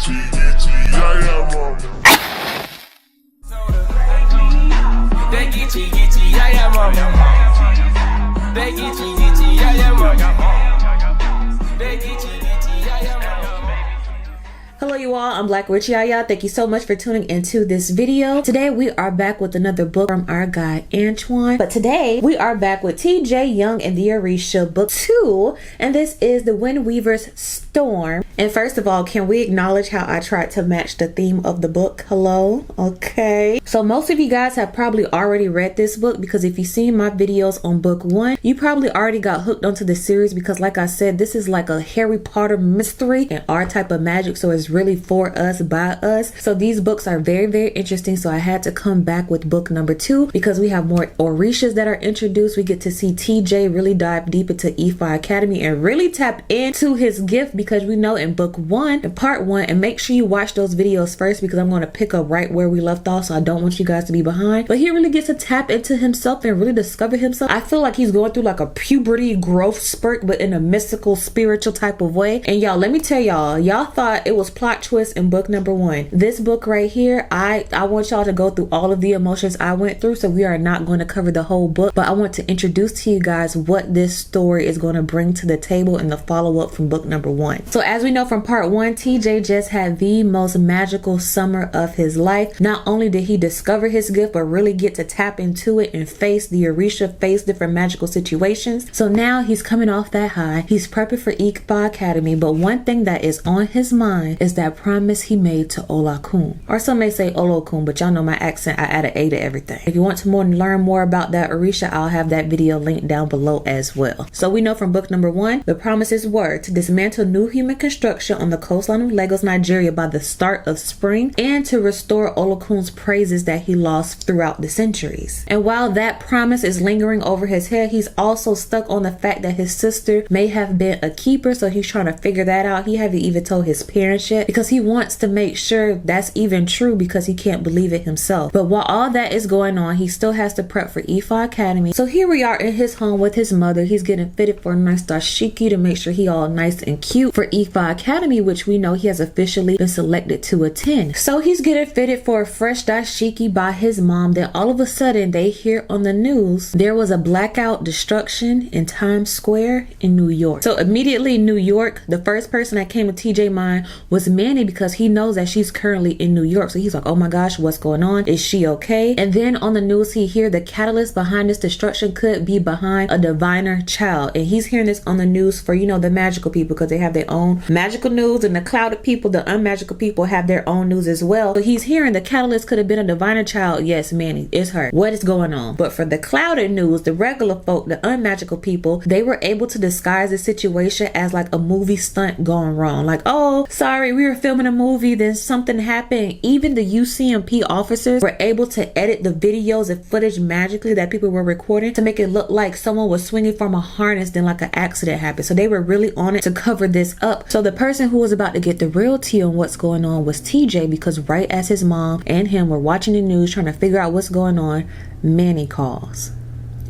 Hello you all, I'm BlaqueWitchYaya. Thank you so much for tuning into this video. Today we are back with another book from our guy Antoine. But today we are back with TJ Young and the Orisha book 2. And this is the WindWeaver's Storm. And first of all, can we acknowledge how I tried to match the theme of the book? Hello? Okay. So most of you guys have probably already read this book, because if you've seen my videos on book 1, you probably already got hooked onto the series, because like I said, this is like a Harry Potter mystery and our type of magic. So it's really for us, by us. So these books are very, very interesting. So I had to come back with book number 2 because we have more Orishas that are introduced. We get to see TJ really dive deep into Ifa Academy and really tap into his gift, because we know in book 1, in part 1, and make sure you watch those videos first, because I'm going to pick up right where we left off. So I don't want you guys to be behind. But he really gets to tap into himself and really discover himself. I feel like he's going through like a puberty growth spurt, but in a mystical, spiritual type of way. And y'all, let me tell y'all thought it was plot twist in book number 1. This book right here, I want y'all to go through all of the emotions I went through. So we are not going to cover the whole book, but I want to introduce to you guys what this story is going to bring to the table in the follow-up from book number 1. So as we know from part 1, TJ just had the most magical summer of his life. Not only did he discover his gift, but really get to tap into it and face the Orisha, face different magical situations. So now he's coming off that high. He's prepping for Ifa Academy, but one thing that is on his mind is that promise he made to Olokun, or some may say Olokun, but y'all know my accent, I add an A to everything. If you want to learn more about that Orisha, I'll have that video linked down below as well. So we know from book number 1, the promises were to dismantle new human construction on the coastline of Lagos, Nigeria by the start of spring, and to restore Olokun's praises that he lost throughout the centuries. And while that promise is lingering over his head, he's also stuck on the fact that his sister may have been a keeper, so he's trying to figure that out. He haven't even told his parents yet, because he wants to make sure that's even true, because he can't believe it himself. But while all that is going on, he still has to prep for Ifa Academy. So here we are in his home with his mother. He's getting fitted for a nice dashiki to make sure he all nice and cute for Ifa Academy, which we know he has officially been selected to attend. So he's getting fitted for a fresh dashiki by his mom. Then all of a sudden they hear on the news there was a blackout destruction in Times Square in New York. So immediately in New York, the first person that came to TJ's mind was Manny, because he knows that she's currently in New York. So he's like, oh my gosh, what's going on? Is she okay? And then on the news he hear the catalyst behind this destruction could be behind a diviner child. And he's hearing this on the news for, you know, the magical people, because they have their own magical news, and the clouded people, the unmagical people, have their own news as well. So he's hearing the catalyst could have been a diviner child. Yes, Manny, it's her. What is going on? But for the clouded news, the regular folk, the unmagical people, they were able to disguise the situation as like a movie stunt gone wrong. Like, oh, sorry, we were filming a movie, then something happened. Even the UCMP officers were able to edit the videos and footage magically that people were recording to make it look like someone was swinging from a harness, then like an accident happened. So they were really on it to cover this up. So the person who was about to get the real tea on what's going on was TJ, because right as his mom and him were watching the news trying to figure out what's going on, Manny calls.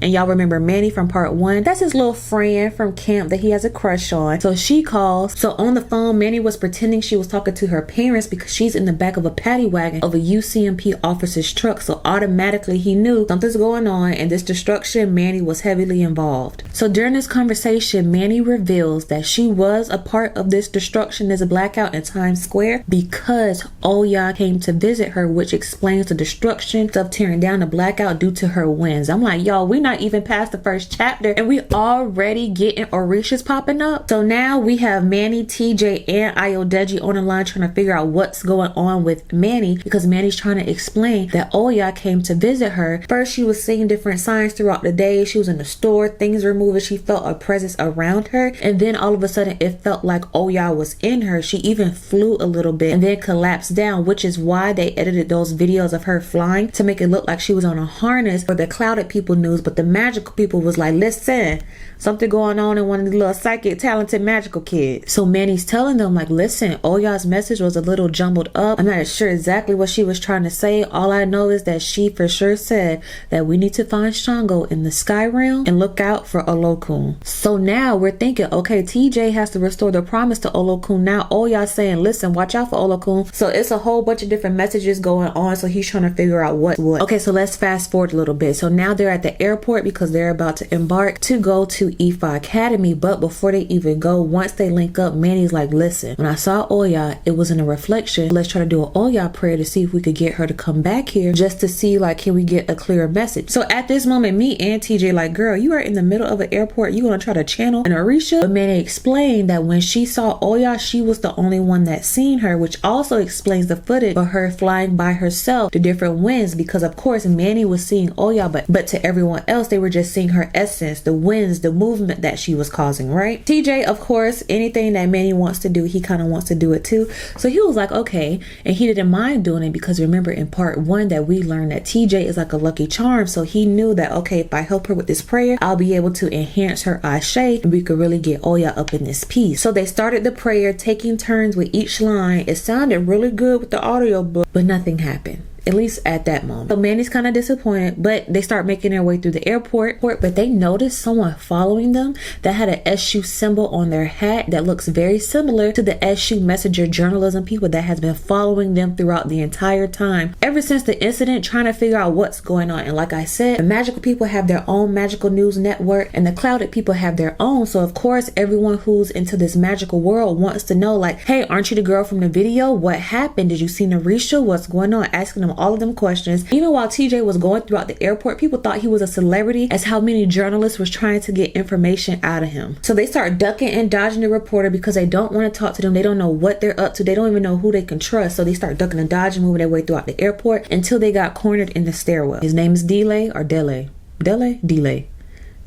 And y'all remember Manny from part 1? That's his little friend from camp that he has a crush on. So she calls. So on the phone, Manny was pretending she was talking to her parents, because she's in the back of a paddy wagon of a UCMP officer's truck. So automatically he knew something's going on, and this destruction, Manny was heavily involved. So during this conversation, Manny reveals that she was a part of this destruction, this blackout in Times Square, because Oya came to visit her, which explains the destruction of tearing down the blackout due to her winds. I'm like, y'all, we not even past the first chapter and we already getting Orishas popping up. So now we have Manny, TJ, and Ayodeji on the line trying to figure out what's going on with Manny, because Manny's trying to explain that Oya came to visit her. First, she was seeing different signs throughout the day. She was in the store, things were moving, she felt a presence around her, and then all of a sudden it felt like Oya was in her. She even flew a little bit and then collapsed down, which is why they edited those videos of her flying to make it look like she was on a harness for the clouded people news. But but the magical people was like, listen, something going on in one of the little psychic talented magical kids. So Manny's telling them like, listen, Oya's message was a little jumbled up. I'm not sure exactly what she was trying to say. All I know is that she for sure said that we need to find Shango in the sky realm and look out for Olokun. So now we're thinking, okay, TJ has to restore the promise to Olokun. Now Oya's saying, listen, watch out for Olokun. So it's a whole bunch of different messages going on. So he's trying to figure out what's what. Okay, so let's fast forward a little bit. So now they're at the airport because they're about to embark to go to Ifa Academy. But before they even go, once they link up, Manny's like, listen, when I saw Oya, it was in a reflection. Let's try to do an Oya prayer to see if we could get her to come back here, just to see like, can we get a clearer message. So at this moment, me and TJ like, girl, you are in the middle of an airport, you gonna try to channel an Orisha? But Manny explained that when she saw Oya, she was the only one that seen her, which also explains the footage of her flying by herself to different winds, because of course Manny was seeing Oya, but to everyone else they were just seeing her essence, the winds, the movement that she was causing, right? TJ, of course, anything that Manny wants to do, he kind of wants to do it too. So he was like, okay, and he didn't mind doing it because remember in part 1 that we learned that TJ is like a lucky charm. So he knew that, okay, if I help her with this prayer, I'll be able to enhance her ashe and we could really get Oya up in this piece. So they started the prayer, taking turns with each line. It sounded really good with the audio book, but nothing happened. At least at that moment. So Manny's kind of disappointed, but they start making their way through the airport, but they noticed someone following them that had an SU symbol on their hat that looks very similar to the SU messenger journalism people that has been following them throughout the entire time, ever since the incident, trying to figure out what's going on. And like I said, the magical people have their own magical news network and the clouded people have their own. So of course, everyone who's into this magical world wants to know like, hey, aren't you the girl from the video? What happened? Did you see Orisha? What's going on? Asking them all of them questions. Even while TJ was going throughout the airport, people thought he was a celebrity, as how many journalists was trying to get information out of him. So they start ducking and dodging the reporter because they don't want to talk to them. They don't know what they're up to. They don't even know who they can trust. So they start ducking and dodging, moving their way throughout the airport until they got cornered in the stairwell. His name is Delay or Delay. Delay.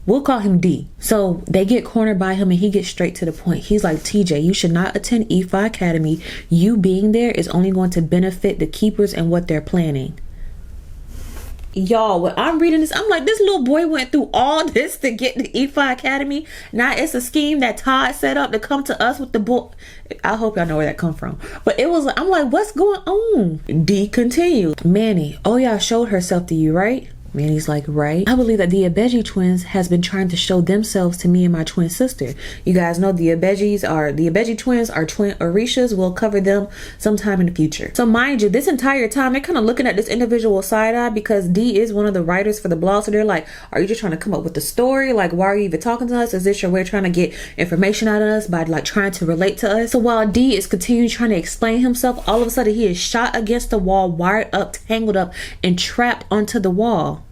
We'll call him D. So they get cornered by him and he gets straight to the point. He's like, TJ, you should not attend Ifa Academy. You being there is only going to benefit the keepers and what they're planning. Y'all, when I'm reading this, I'm like, this little boy went through all this to get to Ifa Academy. Now it's a scheme that Todd set up to come to us with the book. I hope y'all know where that come from. But it was like, I'm like, what's going on? D continued. Manny, Oya showed herself to you, right? Manny's like, right. I believe that the Abeji twins has been trying to show themselves to me and my twin sister. You guys know the Abeji twins are twin Orishas. We'll cover them sometime in the future. So mind you, this entire time they're kind of looking at this individual side eye because D is one of the writers for the blog. So they're like, are you just trying to come up with the story? Like, why are you even talking to us? Is this your way of trying to get information out of us by like trying to relate to us? So while D is continuing trying to explain himself, all of a sudden he is shot against the wall, wired up, tangled up, and trapped onto the wall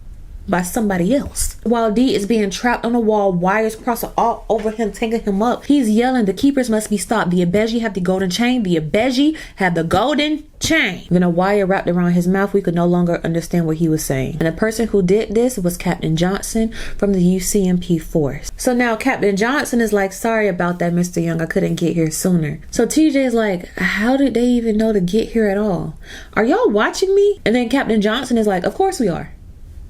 by somebody else. While D is being trapped on the wall, wires crossing all over him, tangling him up. He's yelling, the keepers must be stopped. The Abeji have the golden chain. The Abeji have the golden chain. Then a wire wrapped around his mouth. We could no longer understand what he was saying. And the person who did this was Captain Johnson from the UCMP force. So now Captain Johnson is like, sorry about that, Mr. Young. I couldn't get here sooner. So TJ is like, how did they even know to get here at all? Are y'all watching me? And then Captain Johnson is like, of course we are.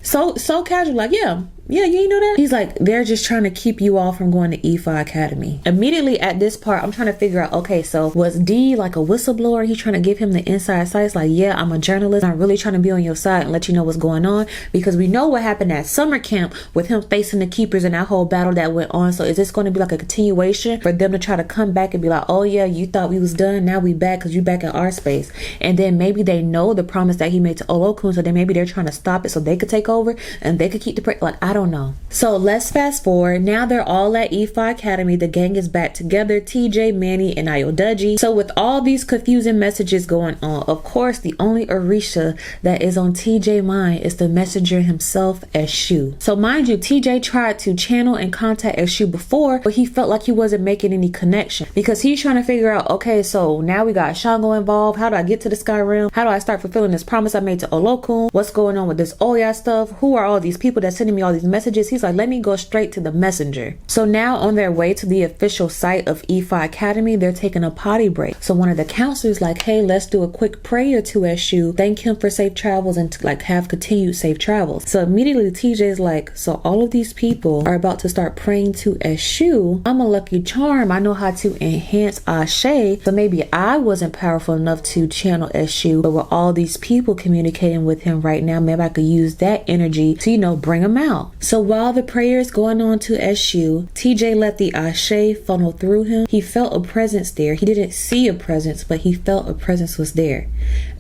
So casual, like, yeah, you ain't know that? He's like, they're just trying to keep you all from going to Ifa Academy. Immediately at this part, I'm trying to figure out, okay, so was D like a whistleblower? He's trying to give him the inside sights, like, yeah, I'm a journalist. I'm really trying to be on your side and let you know what's going on, because we know what happened at summer camp with him facing the keepers and that whole battle that went on. So is this going to be like a continuation for them to try to come back and be like, oh yeah, you thought we was done, now we back because you back in our space? And then maybe they know the promise that he made to Olokun, so then maybe they're trying to stop it so they could take over and they could keep the like, I don't know. So let's fast forward. Now they're all at Ifa Academy. The gang is back together, TJ, Manny, and Ayodeji. So with all these confusing messages going on, of course the only Orisha that is on TJ mind is the messenger himself, Eshu. So mind you, TJ tried to channel and contact Eshu before, but he felt like he wasn't making any connection because he's trying to figure out, okay, so now we got Shango involved. How do I get to the sky realm? How do I start fulfilling this promise I made to Olokun? What's going on with this Oya stuff? Who are all these people that's sending me all these messages, he's like, let me go straight to the messenger. So now on their way to the official site of Ifa Academy, they're taking a potty break. So one of the counselors like, hey, let's do a quick prayer to Eshu, thank him for safe travels, and to like have continued safe travels. So immediately TJ's like, so all of these people are about to start praying to Eshu. I'm a lucky charm. I know how to enhance Ashe. So maybe I wasn't powerful enough to channel Eshu, but with all these people communicating with him right now, maybe I could use that energy to, you know, bring him out. So while the prayer is going on to Eshu, TJ let the Ashe funnel through him. He felt a presence there. He didn't see a presence, but he felt a presence was there.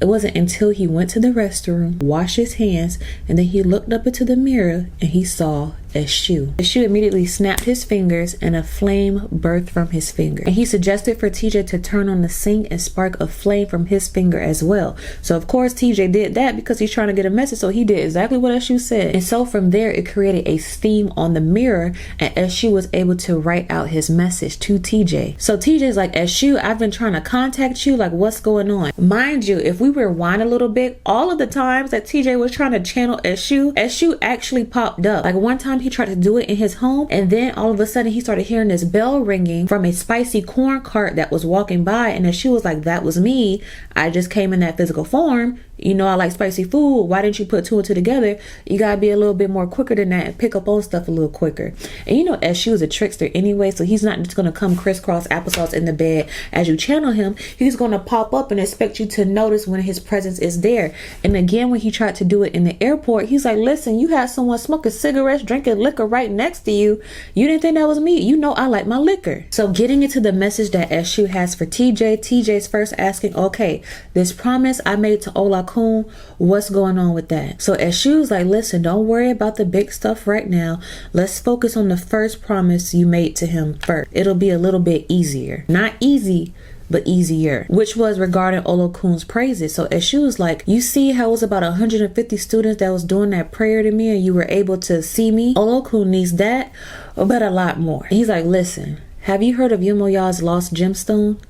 It wasn't until he went to the restroom, washed his hands, and then he looked up into the mirror and he saw Eshu. Eshu immediately snapped his fingers and a flame birthed from his finger. And he suggested for TJ to turn on the sink and spark a flame from his finger as well. So of course TJ did that because he's trying to get a message. So he did exactly what Eshu said. And so from there it created a steam on the mirror, and Eshu was able to write out his message to TJ. So TJ's like, Eshu, I've been trying to contact you. Like, what's going on? Mind you, if we rewind a little bit, all of the times that TJ was trying to channel Eshu actually popped up. Like one time he tried to do it in his home, and then all of a sudden he started hearing this bell ringing from a spicy corn cart that was walking by, and Eshu was like, that was me. I just came in that physical form. You know, I like spicy food. Why didn't you put two and two together? You gotta be a little bit more quicker than that and pick up on stuff a little quicker. And you know, Eshu is a trickster anyway, so he's not just gonna come crisscross applesauce in the bed as you channel him. He's gonna pop up and expect you to notice when his presence is there. And again, when he tried to do it in the airport, he's like, listen, you had someone smoking cigarettes, drinking liquor right next to you. You didn't think that was me. You know I like my liquor. So getting into the message that Eshu has for TJ, TJ's first asking, okay, this promise I made to Olokun, what's going on with that? So Eshu's like, listen, don't worry about the big stuff right now. Let's focus on the first promise you made to him first. It'll be a little bit easier. Not easy, but easier, which was regarding Olokun's praises. So Eshu was like, you see how it was about 150 students that was doing that prayer to me and you were able to see me? Olokun needs that, but a lot more. And he's like, listen, have you heard of Yemoya's lost gemstone?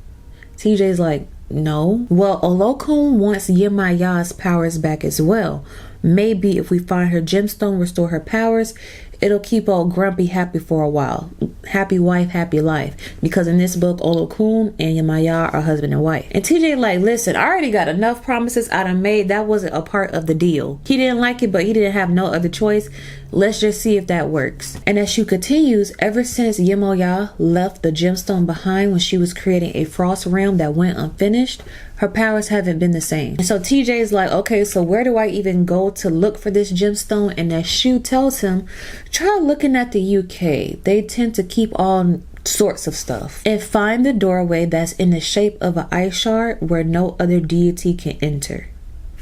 TJ's like, no. Well, Olokun wants Yemaya's powers back as well. Maybe if we find her gemstone, restore her powers, it'll keep old Grumpy happy for a while. Happy wife, happy life. Because in this book, Olokun and Yemaya are husband and wife. And TJ like, listen, I already got enough promises I done made. That wasn't a part of the deal. He didn't like it, but he didn't have no other choice. Let's just see if that works. And as she continues, ever since Yemoya left the gemstone behind when she was creating a frost realm that went unfinished, her powers haven't been the same. And so TJ is like, okay, so where do I even go to look for this gemstone? And Eshu tells him, try looking at the UK. They tend to keep all sorts of stuff. And find the doorway that's in the shape of an ice shard where no other deity can enter.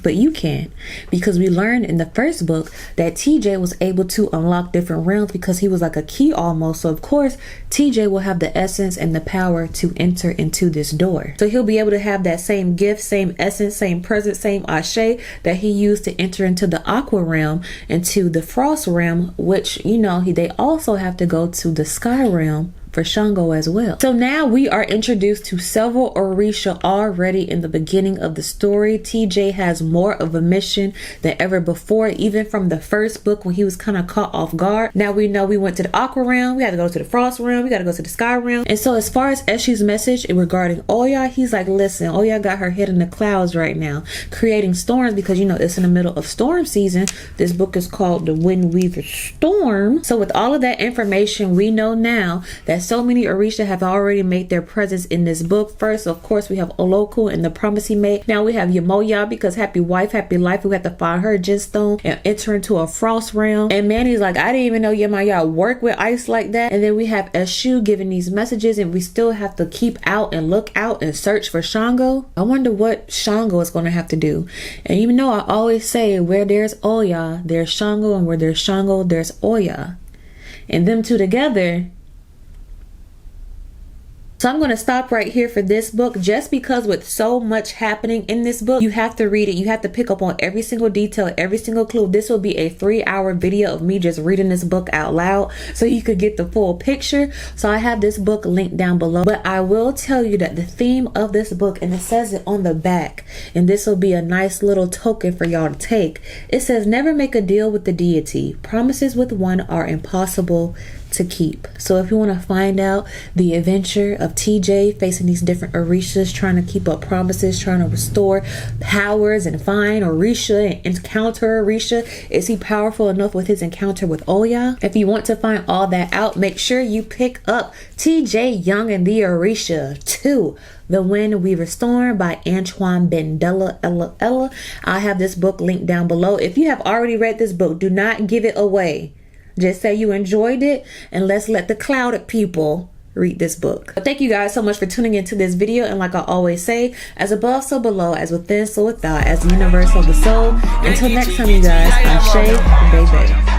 But you can, because we learned in the first book that TJ was able to unlock different realms because he was like a key almost. So of course TJ will have the essence and the power to enter into this door. So he'll be able to have that same gift, same essence, same presence, same Ashe that he used to enter into the aqua realm, into the frost realm, which, you know, they also have to go to the sky realm for Shango as well. So now we are introduced to several Orisha already in the beginning of the story. TJ has more of a mission than ever before, even from the first book when he was kind of caught off guard. Now we know we went to the aqua realm, we had to go to the frost realm, we got to go to the sky realm. And so as far as Eshu's message regarding Oya, he's like, listen, Oya got her head in the clouds right now, creating storms because, you know, it's in the middle of storm season. This book is called the WindWeaver's Storm. So with all of that information, we know now that so many Orisha have already made their presence in this book. First, of course, we have Olokun and the promise he made. Now we have Yemoya, because happy wife, happy life. We have to find her gemstone and enter into a frost realm. And Manny's like, I didn't even know Yemoya work with ice like that. And then we have Eshu giving these messages, and we still have to keep out and look out and search for Shango. I wonder what Shango is going to have to do. And even though I always say where there's Oya, there's Shango, and where there's Shango, there's Oya. And them two together. So I'm going to stop right here for this book, just because with so much happening in this book, you have to read it. You have to pick up on every single detail, every single clue. This will be a 3-hour video of me just reading this book out loud so you could get the full picture. So I have this book linked down below, but I will tell you that the theme of this book, and it says it on the back, and this will be a nice little token for y'all to take. It says, never make a deal with the deity. Promises with one are impossible to keep. So if you want to find out the adventure of TJ facing these different Orishas, trying to keep up promises, trying to restore powers and find Orisha and encounter Orisha, is he powerful enough with his encounter with Oya? If you want to find all that out, make sure you pick up TJ Young and the Orisha 2, The WindWeaver's Storm by Antoine Bendella Ella. I have this book linked down below. If you have already read this book, do not give it away. Just say you enjoyed it, and let's let the clouded people read this book. But thank you guys so much for tuning into this video. And like I always say, as above, so below, as within, so without, as the universe, so the soul. Until next time, you guys, Ashe, baby.